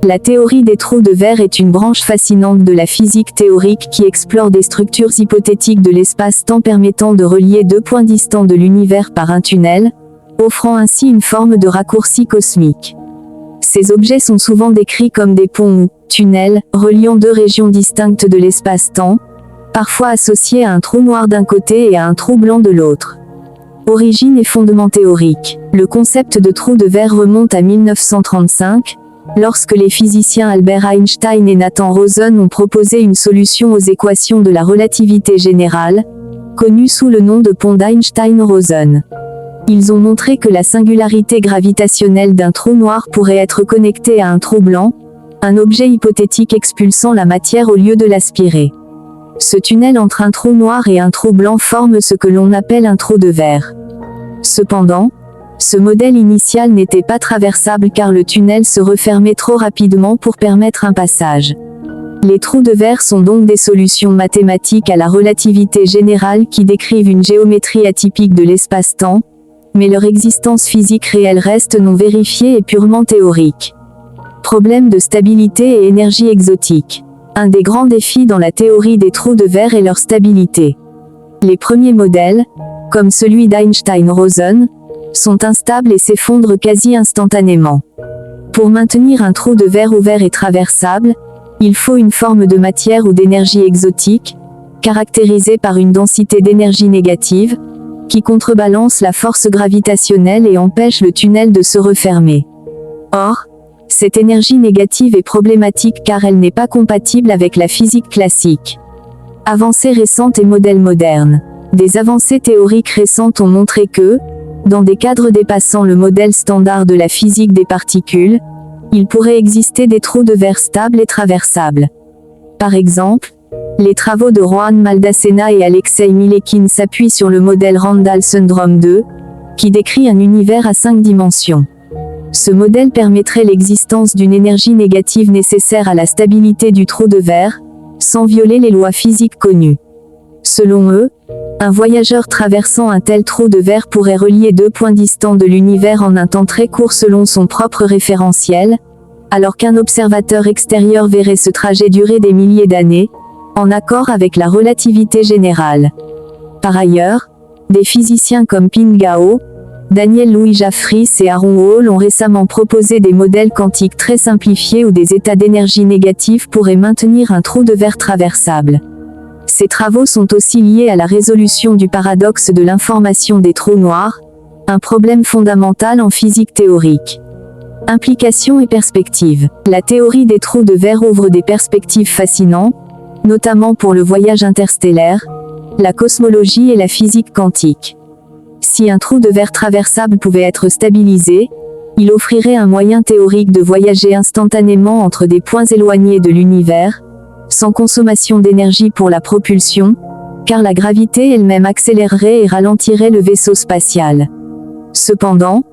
La théorie des trous de verre est une branche fascinante de la physique théorique qui explore des structures hypothétiques de l'espace-temps permettant de relier deux points distants de l'univers par un tunnel, offrant ainsi une forme de raccourci cosmique. Ces objets sont souvent décrits comme des ponts ou tunnels, reliant deux régions distinctes de l'espace-temps, parfois associés à un trou noir d'un côté et à un trou blanc de l'autre. Origine et fondements théoriques. Le concept de trou de verre remonte à 1935, lorsque les physiciens Albert Einstein et Nathan Rosen ont proposé une solution aux équations de la relativité générale, connue sous le nom de pont d'Einstein-Rosen. Ils ont montré que la singularité gravitationnelle d'un trou noir pourrait être connectée à un trou blanc, un objet hypothétique expulsant la matière au lieu de l'aspirer. Ce tunnel entre un trou noir et un trou blanc forme ce que l'on appelle un trou de verre. Cependant, ce modèle initial n'était pas traversable car le tunnel se refermait trop rapidement pour permettre un passage. Les trous de verre sont donc des solutions mathématiques à la relativité générale qui décrivent une géométrie atypique de l'espace-temps, mais leur existence physique réelle reste non vérifiée et purement théorique. Problème de stabilité et énergie exotique. Un des grands défis dans la théorie des trous de verre est leur stabilité. Les premiers modèles, comme celui d'Einstein-Rosen, sont instables et s'effondrent quasi instantanément. Pour maintenir un trou de verre ouvert et traversable, il faut une forme de matière ou d'énergie exotique, caractérisée par une densité d'énergie négative, qui contrebalance la force gravitationnelle et empêche le tunnel de se refermer. Or, cette énergie négative est problématique car elle n'est pas compatible avec la physique classique. Avancées récentes et modèles modernes. Des avancées théoriques récentes ont montré que, dans des cadres dépassant le modèle standard de la physique des particules, il pourrait exister des trous de verre stables et traversables. Par exemple, les travaux de Rohan Maldacena et Alexei Milekin s'appuient sur le modèle Randall Sundrum 2, qui décrit un univers à 5 dimensions. Ce modèle permettrait l'existence d'une énergie négative nécessaire à la stabilité du trou de verre, sans violer les lois physiques connues. Selon eux, un voyageur traversant un tel trou de verre pourrait relier deux points distants de l'univers en un temps très court selon son propre référentiel, alors qu'un observateur extérieur verrait ce trajet durer des milliers d'années, en accord avec la relativité générale. Par ailleurs, des physiciens comme Ping Gao, Daniel Louis Jeffries et Aaron Hall ont récemment proposé des modèles quantiques très simplifiés où des états d'énergie négative pourraient maintenir un trou de verre traversable. Ces travaux sont aussi liés à la résolution du paradoxe de l'information des trous noirs, un problème fondamental en physique théorique. Implications et perspectives. La théorie des trous de verre ouvre des perspectives fascinantes, notamment pour le voyage interstellaire, la cosmologie et la physique quantique. Si un trou de verre traversable pouvait être stabilisé, il offrirait un moyen théorique de voyager instantanément entre des points éloignés de l'univers, sans consommation d'énergie pour la propulsion, car la gravité elle-même accélérerait et ralentirait le vaisseau spatial. Cependant,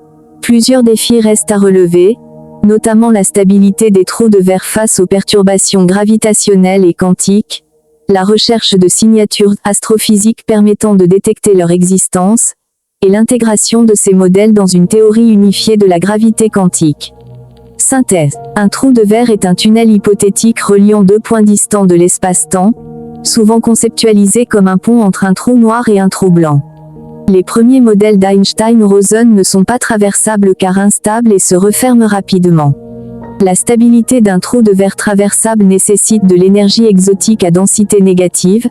plusieurs défis restent à relever, notamment la stabilité des trous de verre face aux perturbations gravitationnelles et quantiques, la recherche de signatures astrophysiques permettant de détecter leur existence, et l'intégration de ces modèles dans une théorie unifiée de la gravité quantique. Synthèse. Un trou de verre est un tunnel hypothétique reliant deux points distants de l'espace-temps, souvent conceptualisé comme un pont entre un trou noir et un trou blanc. Les premiers modèles d'Einstein-Rosen ne sont pas traversables car instables et se referment rapidement. La stabilité d'un trou de verre traversable nécessite de l'énergie exotique à densité négative,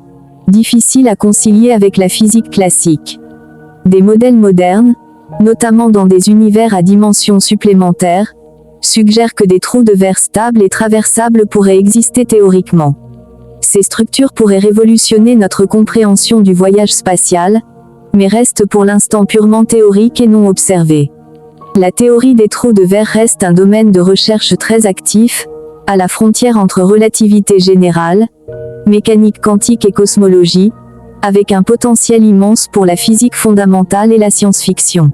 difficile à concilier avec la physique classique. Des modèles modernes, notamment dans des univers à dimensions supplémentaires, suggèrent que des trous de verre stables et traversables pourraient exister théoriquement. Ces structures pourraient révolutionner notre compréhension du voyage spatial, mais restent pour l'instant purement théoriques et non observées. La théorie des trous de verre reste un domaine de recherche très actif, à la frontière entre relativité générale, mécanique quantique et cosmologie, avec un potentiel immense pour la physique fondamentale et la science-fiction.